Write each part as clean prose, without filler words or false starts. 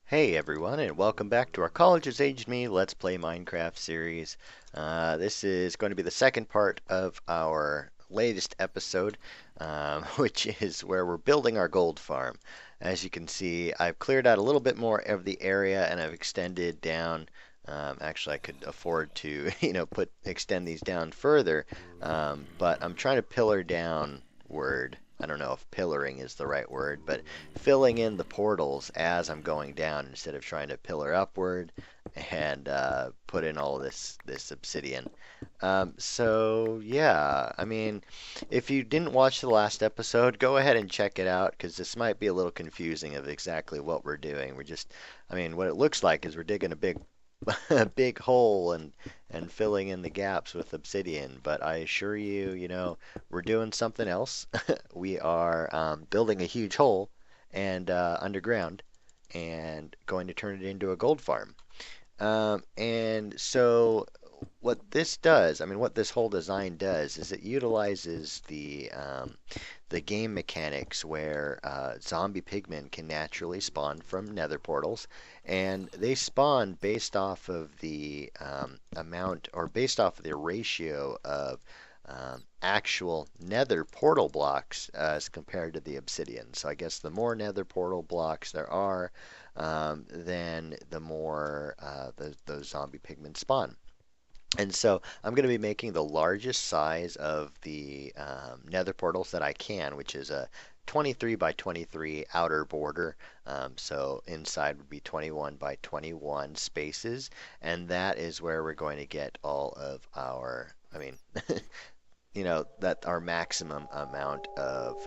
Hey everyone, and welcome back to our College Has Aged Me Let's Play Minecraft series. This is going to be the second part of our latest episode, which is where we're building our gold farm. As you can see, I've cleared out a little bit more of the area, and I've extended down. Actually, I could afford to, extend these down further, but I'm trying to pillar downward. I don't know if pillaring is the right word, but filling in the portals as I'm going down instead of trying to pillar upward and put in all this obsidian. So yeah, I mean, if you didn't watch the last episode, go ahead and check it out because this might be a little confusing of exactly what we're doing. I mean, what it looks like is we're digging a big a big hole and filling in the gaps with obsidian. But I assure you, we're doing something else. We are building a huge hole and underground and going to turn it into a gold farm. And so what this does, I mean, what this whole design does is it utilizes the game mechanics where zombie pigmen can naturally spawn from nether portals, and they spawn based off of the amount or based off of the ratio of actual nether portal blocks as compared to the obsidian. So I guess the more nether portal blocks there are, then the more those zombie pigmen spawn. And so I'm going to be making the largest size of the nether portals that I can, which is a 23 by 23 outer border. So inside would be 21 by 21 spaces. And that is where we're going to get all of our, I mean, that our maximum amount of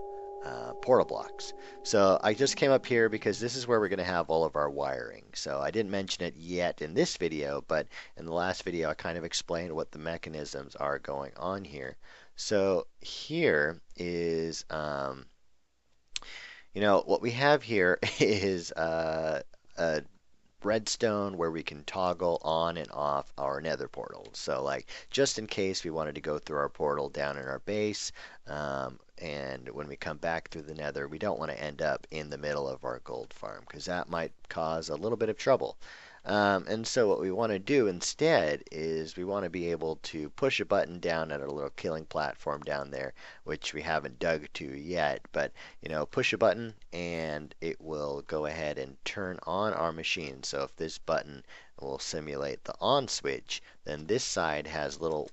portal blocks. So I just came up here because this is where we're going to have all of our wiring. So I didn't mention it yet in this video, but in the last video I kind of explained what the mechanisms are going on here. So here is, what we have here is a redstone where we can toggle on and off our nether portals. So like just in case we wanted to go through our portal down in our base, and when we come back through the nether, we don't want to end up in the middle of our gold farm because that might cause a little bit of trouble. And so what we want to do instead is we want to be able to push a button down at our little killing platform down there, which we haven't dug to yet. But push a button and it will go ahead and turn on our machine. So if this button will simulate the on switch, then this side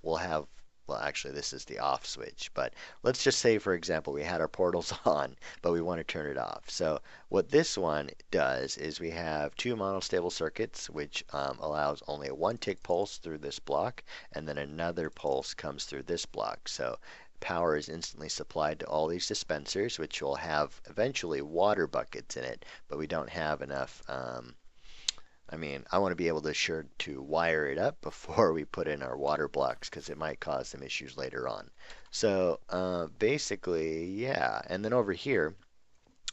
will have, well, actually, this is the off switch, but let's just say, for example, we had our portals on, but we want to turn it off. So what this one does is we have two monostable circuits, which allows only a one tick pulse through this block, and then another pulse comes through this block. So power is instantly supplied to all these dispensers, which will have eventually water buckets in it, but we don't have enough. I mean, I want to be able to wire it up before we put in our water blocks because it might cause some issues later on. So basically, yeah. And then over here,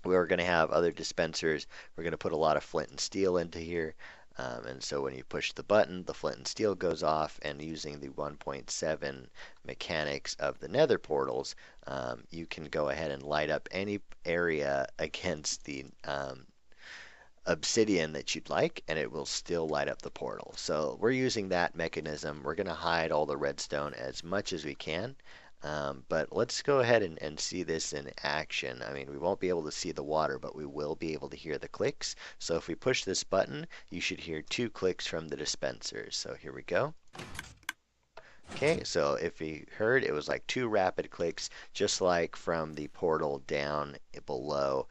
we're going to have other dispensers. We're going to put a lot of flint and steel into here. And so when you push the button, the flint and steel goes off, and using the 1.7 mechanics of the nether portals, you can go ahead and light up any area against the obsidian that you'd like, and it will still light up the portal. So we're using that mechanism. We're going to hide all the redstone as much as we can. But let's go ahead and see this in action. I mean, we won't be able to see the water, but we will be able to hear the clicks. So if we push this button, you should hear two clicks from the dispensers. So here we go. Okay, so if you heard, it was like two rapid clicks, just like from the portal down below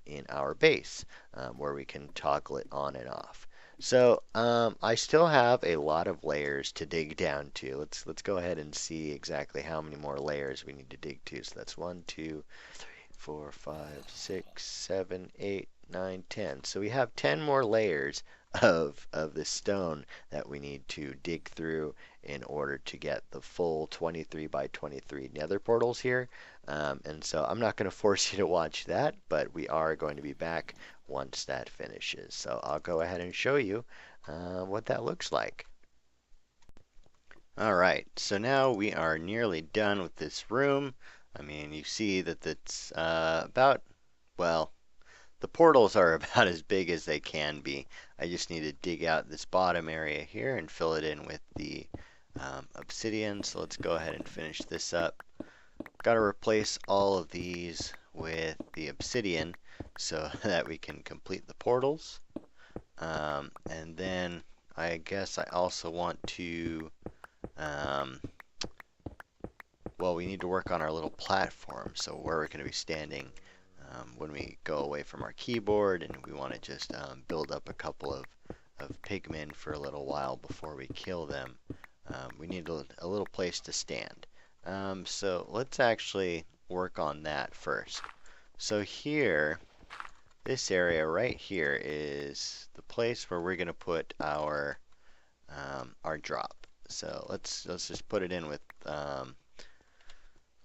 in our base, where we can toggle it on and off. So I still have a lot of layers to dig down to. Let's go ahead and see exactly how many more layers we need to dig to. So that's 1, 2, 3, 4, 5, 6, 7, 8, 9, 10. So we have 10 more layers of this stone that we need to dig through in order to get the full 23 by 23 nether portals here. And so I'm not going to force you to watch that, but we are going to be back once that finishes. So I'll go ahead and show you what that looks like. Alright, so now we are nearly done with this room. I mean, you see that it's about, well, the portals are about as big as they can be. I just need to dig out this bottom area here and fill it in with the obsidian. So let's go ahead and finish this up. Got to replace all of these with the obsidian so that we can complete the portals. And then I guess I also want to, well, we need to work on our little platform. So where we're going to be standing when we go away from our keyboard, and we want to just build up a couple of pigmen for a little while before we kill them. We need a little place to stand. So let's actually work on that first. So here, this area right here is the place where we're going to put our drop. So let's just put it in with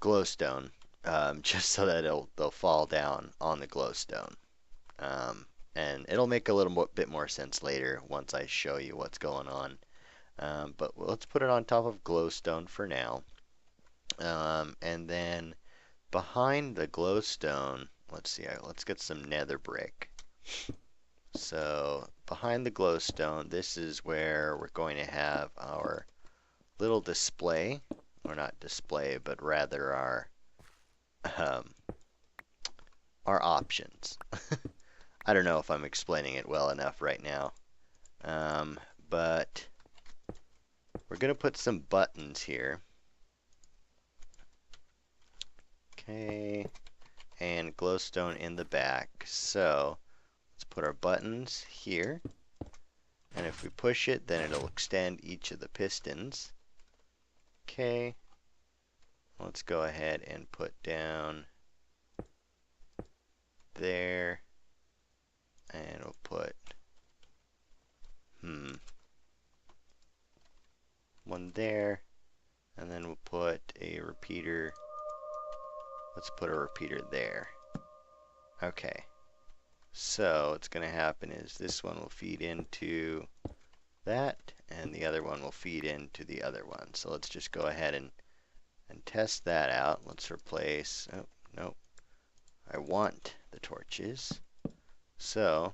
glowstone, just so that they'll fall down on the glowstone. And it'll make a little bit more sense later once I show you what's going on. But let's put it on top of glowstone for now. And then behind the glowstone, let's see, let's get some nether brick. So behind the glowstone, this is where we're going to have our little display, or not display, but rather our options. I don't know if I'm explaining it well enough right now, but we're going to put some buttons here. Okay, and glowstone in the back. So let's put our buttons here, and if we push it, then it'll extend each of the pistons. Okay, let's go ahead and put down there, and we'll put one there, and then we'll put a repeater. Let's put a repeater there. Okay, so what's going to happen is this one will feed into that, and the other one will feed into the other one. So let's just go ahead and test that out. Let's replace, oh, nope, I want the torches. So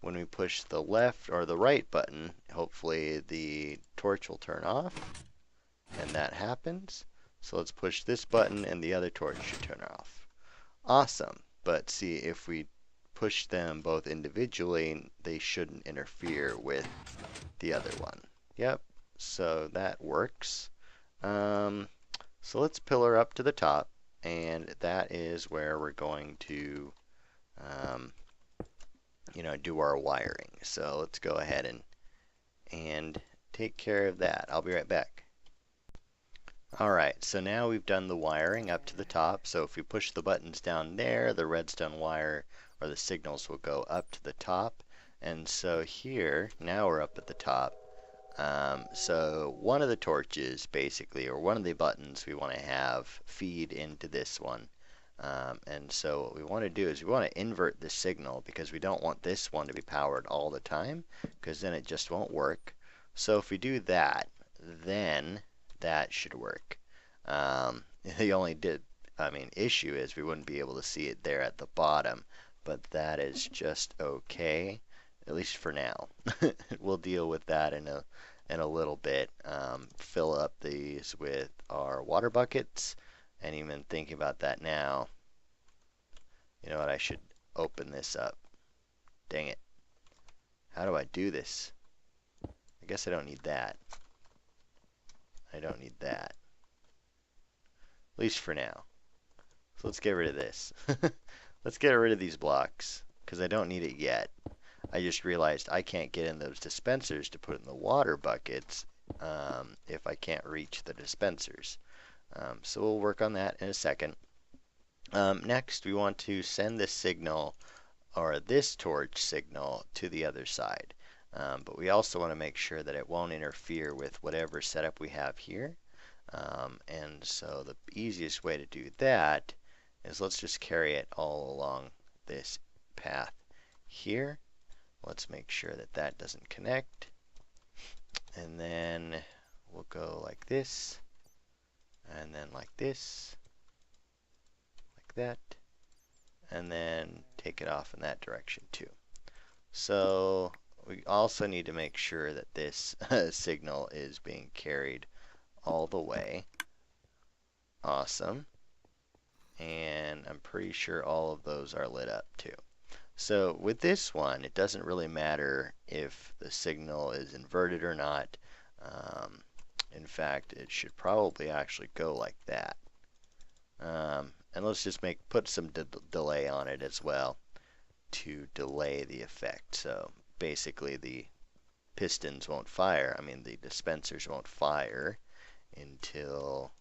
when we push the left or the right button, hopefully the torch will turn off, and that happens. So let's push this button and the other torch should turn off. Awesome. But see, if we push them both individually, they shouldn't interfere with the other one. Yep, so that works. So let's pillar up to the top, and that is where we're going to do our wiring. So let's go ahead and take care of that. I'll be right back. Alright, so now we've done the wiring up to the top. So if we push the buttons down there, the redstone wire or the signals will go up to the top. And so here, now we're up at the top. So one of the torches, basically, or one of the buttons we want to have feed into this one. And so what we want to do is we want to invert the signal, because we don't want this one to be powered all the time, because then it just won't work. So if we do that, then that should work. The only issue is we wouldn't be able to see it there at the bottom, but that is just okay, at least for now. We'll deal with that in a little bit. Fill up these with our water buckets, and even thinking about that now, you know what, I should open this up. Dang it. How do I do this? I guess I don't need that. I don't need that. At least for now. So let's get rid of this. Let's get rid of these blocks, because I don't need it yet. I just realized I can't get in those dispensers to put in the water buckets if I can't reach the dispensers. So we'll work on that in a second. Next, we want to send this signal, or this torch signal, to the other side. But we also want to make sure that it won't interfere with whatever setup we have here. And so the easiest way to do that is let's just carry it all along this path here. Let's make sure that that doesn't connect. And then we'll go like this, and then like this, like that, and then take it off in that direction too. So we also need to make sure that this signal is being carried all the way. Awesome. And I'm pretty sure all of those are lit up too. So with this one, it doesn't really matter if the signal is inverted or not. In fact, it should probably actually go like that. And let's just put some delay on it as well to delay the effect. So basically the pistons won't fire. I mean, the dispensers won't fire until,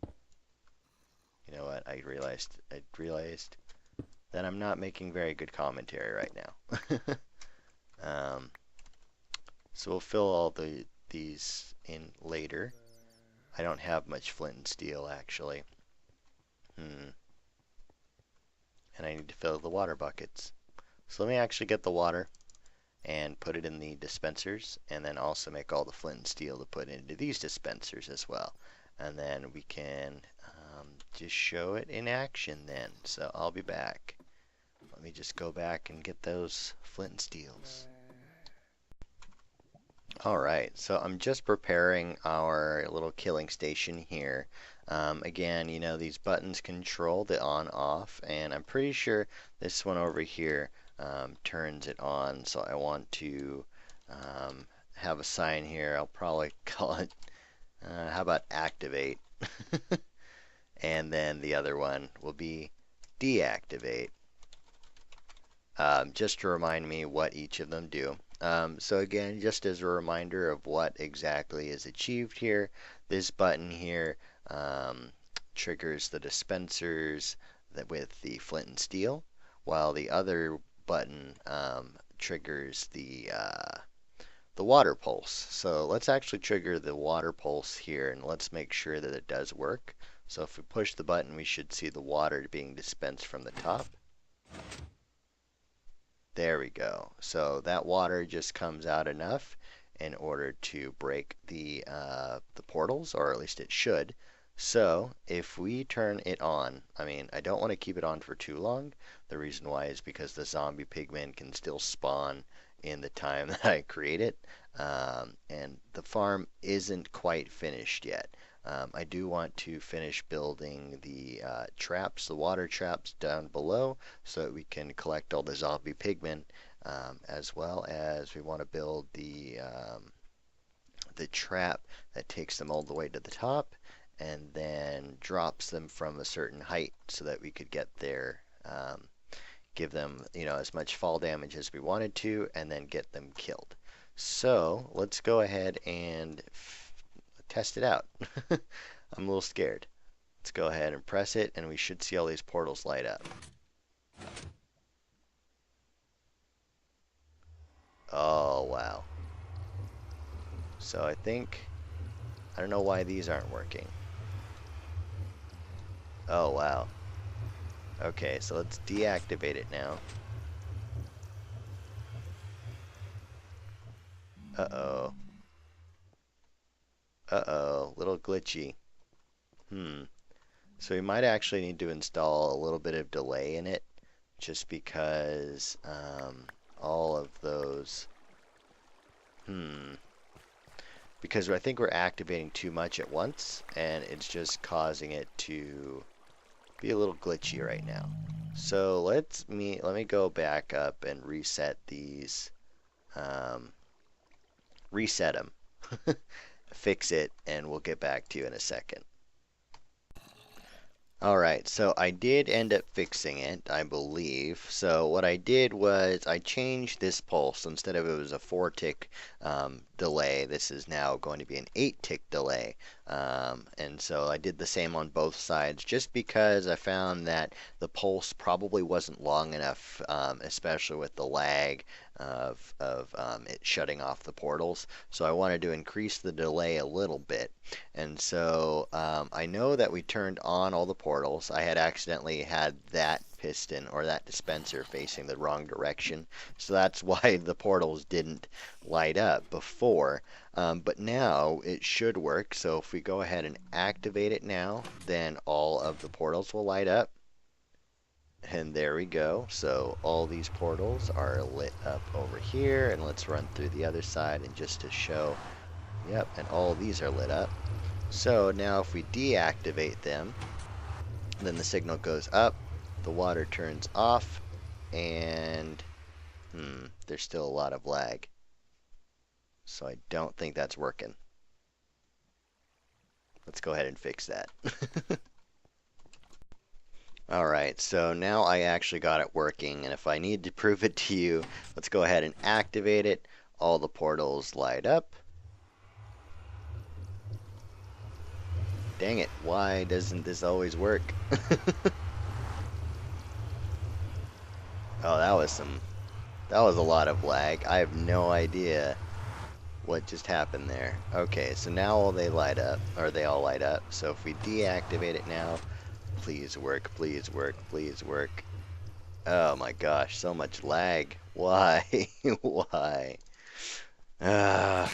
you know what, I realized that I'm not making very good commentary right now. So we'll fill all these in later. I don't have much flint and steel actually. And I need to fill the water buckets. So let me actually get the water and put it in the dispensers, and then also make all the flint and steel to put into these dispensers as well. And then we can just show it in action then. So I'll be back. Let me just go back and get those flint and steels. Alright, so I'm just preparing our little killing station here. Again, you know, these buttons control the on-off, and I'm pretty sure this one over here turns it on. So I want to have a sign here. I'll probably call it, how about activate? And then the other one will be deactivate. Just to remind me what each of them do. So again, just as a reminder of what exactly is achieved here, this button here triggers the dispensers with the flint and steel, while the other button triggers the water pulse. So let's actually trigger the water pulse here, and let's make sure that it does work. So if we push the button, we should see the water being dispensed from the top. There we go. So that water just comes out enough in order to break the portals, or at least it should. So if we turn it on, I mean, I don't want to keep it on for too long. The reason why is because the zombie pigmen can still spawn in the time that I create it. And the farm isn't quite finished yet. I do want to finish building the traps, the water traps down below, so that we can collect all the zombie pigmen, as well as we want to build the trap that takes them all the way to the top and then drops them from a certain height so that we could get there, give them, you know, as much fall damage as we wanted to, and then get them killed. So let's go ahead and test it out. I'm a little scared. Let's go ahead and press it, and we should see all these portals light up. Oh, wow. So I don't know why these aren't working. Oh, wow. Okay, so let's deactivate it now. Uh-oh. Uh-oh, little glitchy. So we might actually need to install a little bit of delay in it, just because all of those, because I think we're activating too much at once, and it's just causing it to be a little glitchy right now. So let me go back up and reset these, reset them, fix it, and we'll get back to you in a second. Alright, so I did end up fixing it, I believe. So what I did was I changed this pulse. Instead of it was a 4-tick delay, this is now going to be an 8-tick delay. And so I did the same on both sides, just because I found that the pulse probably wasn't long enough, especially with the lag of it shutting off the portals. So I wanted to increase the delay a little bit. And so I know that we turned on all the portals. I had accidentally had that piston or that dispenser facing the wrong direction. So that's why the portals didn't light up before. But now it should work. So if we go ahead and activate it now, then all of the portals will light up. And there we go. So all these portals are lit up over here, and let's run through the other side and just to show, yep, and all these are lit up. So now if we deactivate them, then the signal goes up, the water turns off, and there's still a lot of lag. So I don't think that's working. Let's go ahead and fix that. Alright, so now I actually got it working, and if I need to prove it to you, let's go ahead and activate it. All the portals light up. Dang it, why doesn't this always work? Oh, that was a lot of lag. I have no idea what just happened there. Okay, so now all they light up, or they all light up. So if we deactivate it now, please work, please work, please work. Oh my gosh, so much lag. Why? Why? Ah.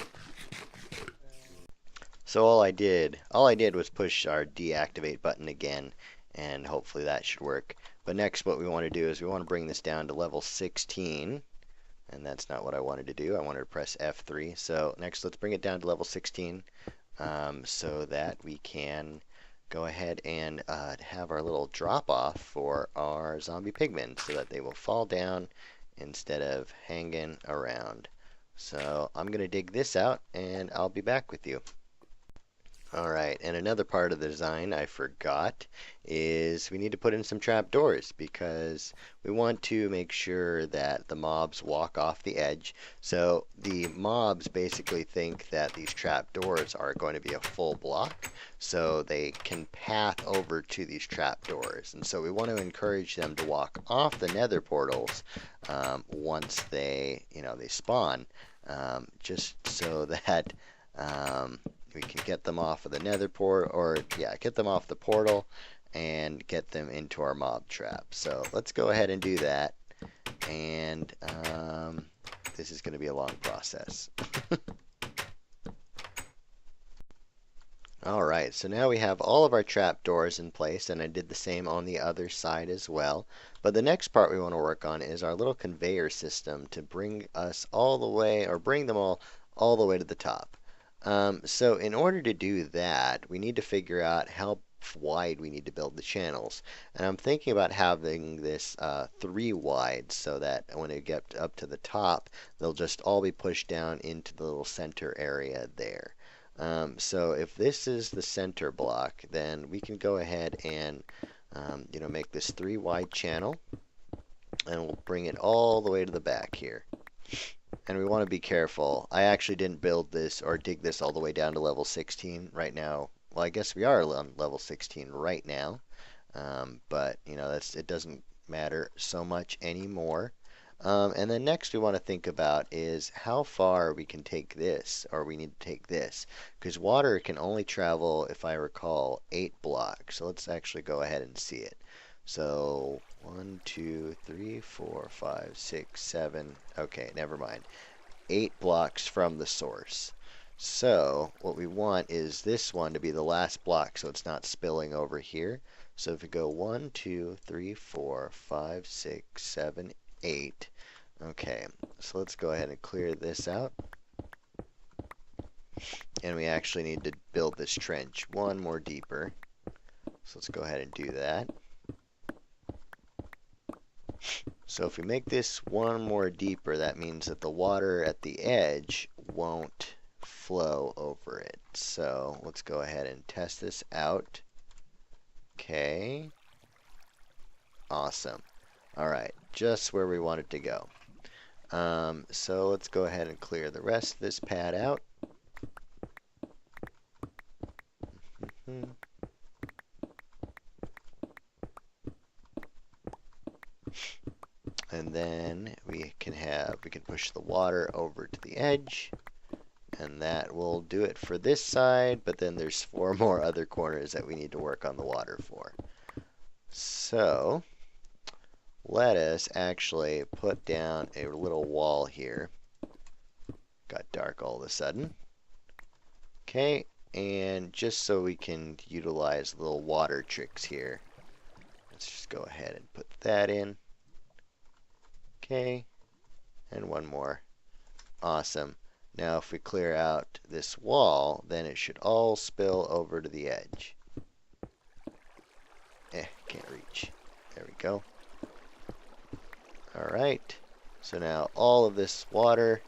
So all I did was push our deactivate button again, and hopefully that should work. But next what we want to do is we want to bring this down to level 16. And that's not what I wanted to do. I wanted to press F3. So next let's bring it down to level 16 so that we can go ahead and have our little drop off for our zombie pigmen so that they will fall down instead of hanging around. So I'm going to dig this out and I'll be back with you. Alright, and another part of the design I forgot is we need to put in some trapdoors because we want to make sure that the mobs walk off the edge. So the mobs basically think that these trapdoors are going to be a full block, so they can path over to these trapdoors. And so we want to encourage them to walk off the nether portals once they spawn, just so that we can get them off of the nether port, or get them off the portal and get them into our mob trap. So let's go ahead and do that. And this is going to be a long process. Alright, so now we have all of our trapdoors in place, and I did the same on the other side as well. But the next part we want to work on is our little conveyor system to bring us all the way, or bring them all the way to the top. So in order to do that, we need to figure out how wide we need to build the channels. And I'm thinking about having this 3 wide so that when it gets up to the top, they'll just all be pushed down into the little center area there. So if this is the center block, then we can go ahead and make this 3 wide channel, and we'll bring it all the way to the back here. And we want to be careful. I actually didn't build this or dig this all the way down to level 16 right now. Well, I guess we are on level 16 right now. But, it doesn't matter so much anymore. And then next we want to think about is how far we can take this, or we need to take this. Because water can only travel, if I recall, 8 blocks. So let's actually go ahead and see it. So 1, 2, 3, 4, 5, 6, 7. Okay, never mind. 8 blocks from the source. So what we want is this one to be the last block so it's not spilling over here. So if we go 1, 2, 3, 4, 5, 6, 7, 8. Okay, so let's go ahead and clear this out. And we actually need to build this trench one more deeper. So let's go ahead and do that. So if we make this one more deeper, that means that the water at the edge won't flow over it. So let's go ahead and test this out. Okay. Awesome. Alright, just where we want it to go. So let's go ahead and clear the rest of this pad out. And then we can push the water over to the edge, and that will do it for this side, but then there's 4 more other corners that we need to work on the water for. So let us actually put down a little wall here. Got dark all of a sudden. Okay, and just so we can utilize little water tricks here. let's just go ahead and put that in. Okay, and one more. Awesome. Now if we clear out this wall, then it should all spill over to the edge. Can't reach. There we go. Alright, so now all of this water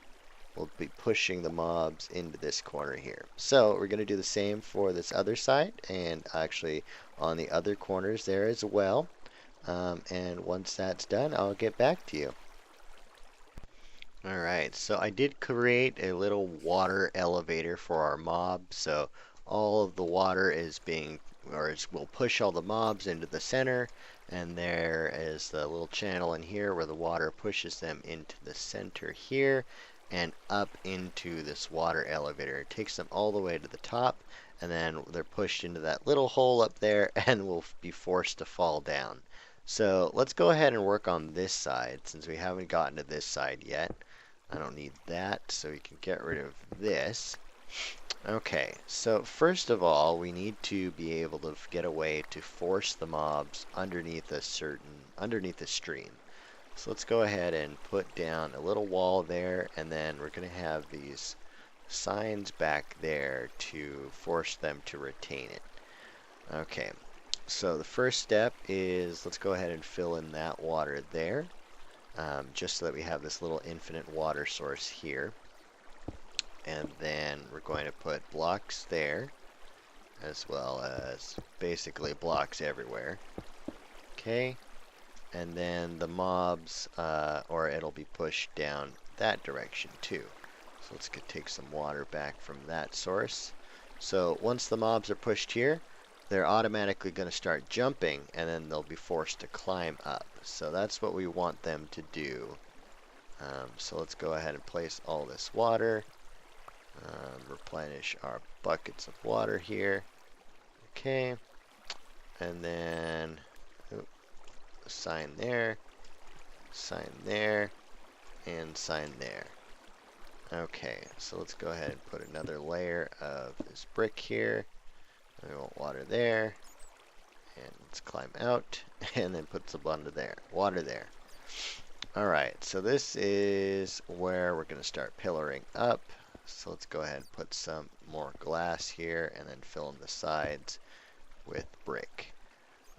will be pushing the mobs into this corner here. So we're going to do the same for this other side, and actually on the other corners there as well. And once that's done, I'll get back to you. Alright, so I did create a little water elevator for our mob, so all of the water is being, will push all the mobs into the center, and there is the little channel in here where the water pushes them into the center here, and up into this water elevator. It takes them all the way to the top, and then they're pushed into that little hole up there, and will be forced to fall down. So let's go ahead and work on this side, since we haven't gotten to this side yet. I don't need that, so we can get rid of this. Okay, so first of all, we need to be able to get a way to force the mobs underneath a stream. So let's go ahead and put down a little wall there, and then we're going to have these signs back there to force them to retain it. Okay, so the first step is, let's go ahead and fill in that water there. Just so that we have this little infinite water source here. And then we're going to put blocks there, as well as basically blocks everywhere. Okay, and then the mobs, or it'll be pushed down that direction too. So let's take some water back from that source. So once the mobs are pushed here, they're automatically going to start jumping, and then they'll be forced to climb up. So that's what we want them to do. So let's go ahead and place all this water. Replenish our buckets of water here. Okay. And then sign there, and sign there. Okay, so let's go ahead and put another layer of this brick here. We want water there, and let's climb out, and then put some water there. Alright, so this is where we're going to start pillaring up. So let's go ahead and put some more glass here, and then fill in the sides with brick.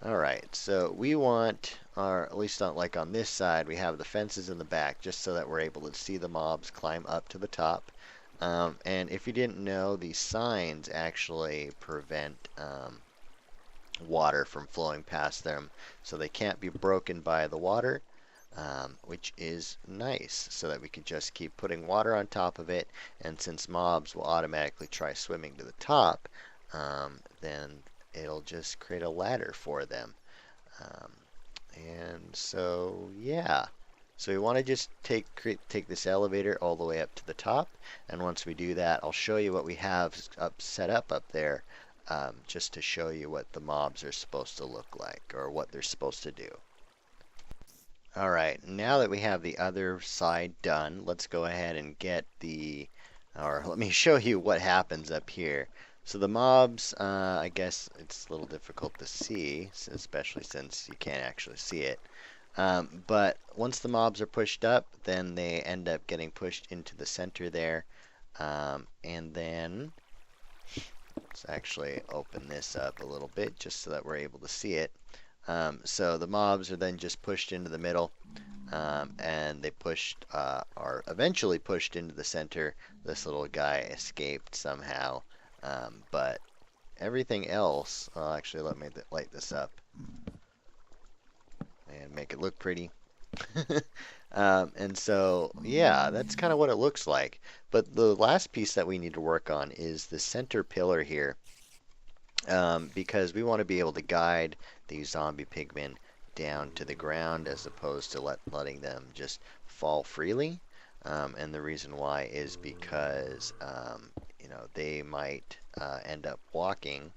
Alright, so we want, at least on this side, we have the fences in the back, just so that we're able to see the mobs climb up to the top. And if you didn't know, these signs actually prevent water from flowing past them, so they can't be broken by the water, which is nice, so that we can just keep putting water on top of it, and since mobs will automatically try swimming to the top, then it'll just create a ladder for them. And so, yeah. So we want to just take this elevator all the way up to the top, and once we do that, I'll show you what we have set up there, just to show you what the mobs are supposed to look like, or what they're supposed to do. Alright, now that we have the other side done, let's go ahead and let me show you what happens up here. So the mobs, I guess it's a little difficult to see, especially since you can't actually see it. But once the mobs are pushed up, then they end up getting pushed into the center there. And then, let's actually open this up a little bit just so that we're able to see it. So the mobs are then just pushed into the middle, and they are eventually pushed into the center. This little guy escaped somehow, but everything else, well, actually let me light this up and make it look pretty. And so, yeah, that's kind of what it looks like. But the last piece that we need to work on is the center pillar here, because we want to be able to guide these zombie pigmen down to the ground as opposed to letting them just fall freely. And the reason why is because they might end up walking,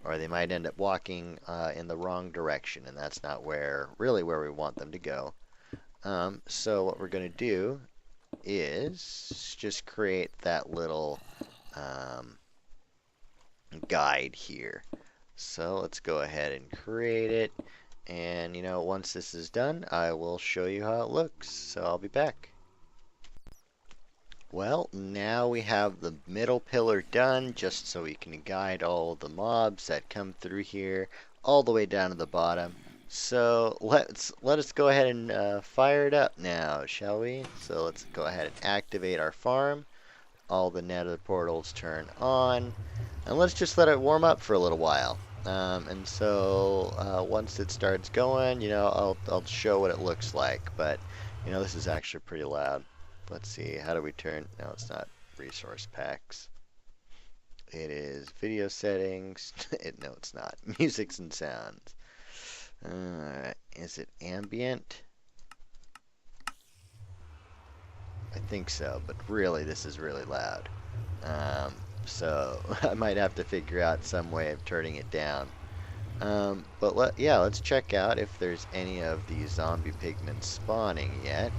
or they might end up walking in the wrong direction, and that's not really where we want them to go. So what we're going to do is just create that little guide here. So let's go ahead and create it, And once this is done, I will show you how it looks. So I'll be back. Well, now we have the middle pillar done, just so we can guide all the mobs that come through here all the way down to the bottom. So let us go ahead and fire it up now, shall we? So let's go ahead and activate our farm. All the nether portals turn on, and let's just let it warm up for a little while. And so once it starts going, I'll show what it looks like. But this is actually pretty loud. Let's see, how do we turn? No, it's not resource packs. It is video settings. No, it's not. Musics and sounds. Is it ambient? I think so, but really, this is really loud. So I might have to figure out some way of turning it down. But let's check out if there's any of these zombie pigmen spawning yet.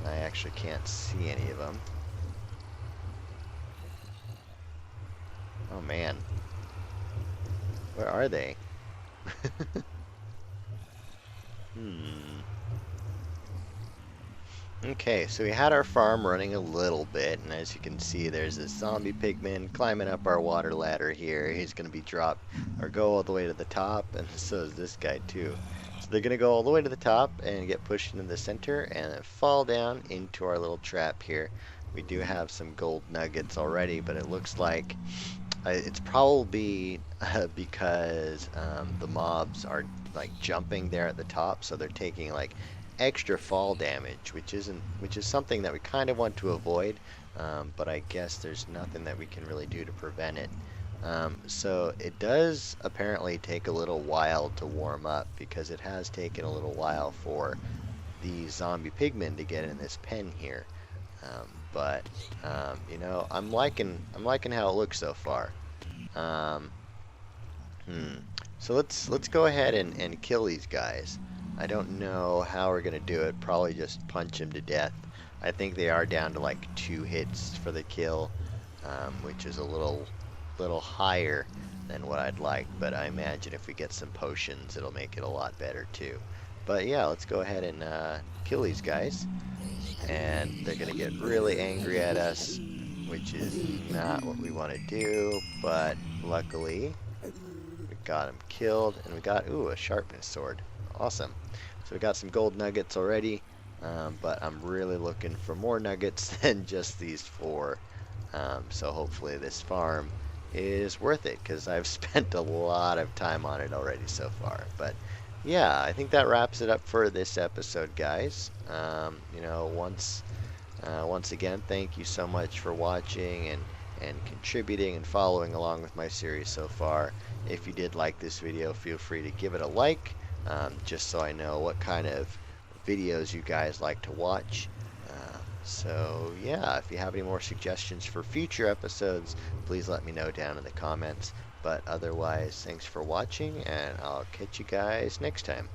I actually can't see any of them. Oh man. Where are they? Okay, so we had our farm running a little bit, and as you can see, there's this zombie pigman climbing up our water ladder here. He's going to be dropped, or go all the way to the top, and so is this guy too. So they're going to go all the way to the top and get pushed into the center, and then fall down into our little trap here. We do have some gold nuggets already, but it looks like it's probably because the mobs are like jumping there at the top, so they're taking like extra fall damage, which is something that we kind of want to avoid, but I guess there's nothing that we can really do to prevent it. So it does apparently take a little while to warm up, because it has taken a little while for the zombie pigmen to get in this pen here. But I'm liking how it looks so far. So let's go ahead and kill these guys. I don't know how we're gonna do it. Probably just punch him to death. I think they are down to like 2 hits for the kill, which is a little higher than what I'd like. But I imagine if we get some potions, it'll make it a lot better too. But yeah, let's go ahead and kill these guys. And they're gonna get really angry at us, which is not what we want to do. But luckily, we got him killed, and we got a sharpness sword. Awesome. So we got some gold nuggets already, but I'm really looking for more nuggets than just these 4. So hopefully this farm is worth it, because I've spent a lot of time on it already so far. But yeah, I think that wraps it up for this episode, guys. Once again, thank you so much for watching and contributing and following along with my series so far. If you did like this video, feel free to give it a like. Just so I know what kind of videos you guys like to watch. So yeah, if you have any more suggestions for future episodes, please let me know down in the comments. But otherwise, thanks for watching, and I'll catch you guys next time.